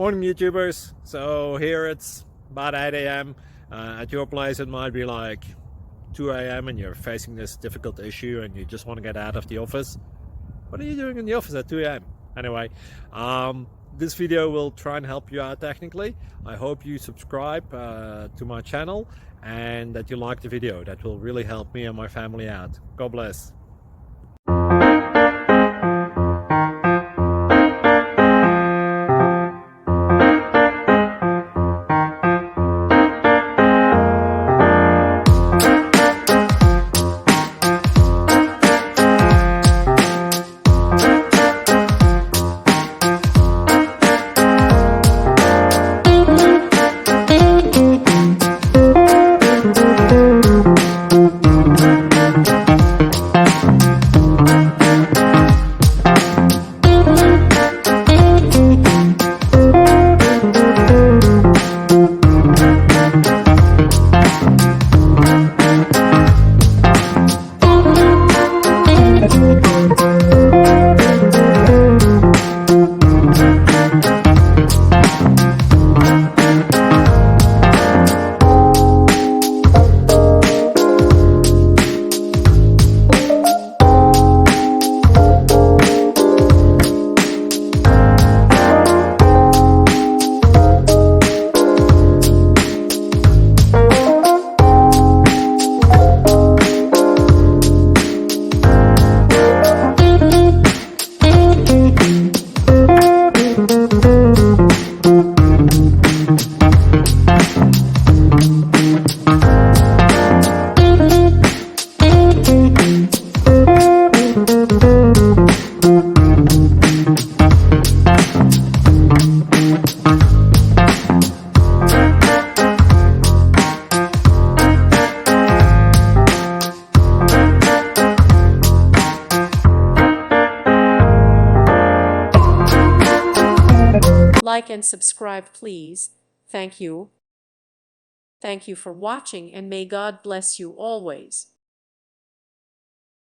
Morning YouTubers. So here it's about 8 a.m. At your place it might be like 2 a.m. and you're facing this difficult issue and you just want to get out of the office. What are you doing in the office at 2 a.m.? Anyway, this video will try and help you out technically. I hope you subscribe to my channel and that you like the video. That will really help me and my family out. God bless. Like and subscribe, please. Thank you. Thank you for watching, and may God bless you always.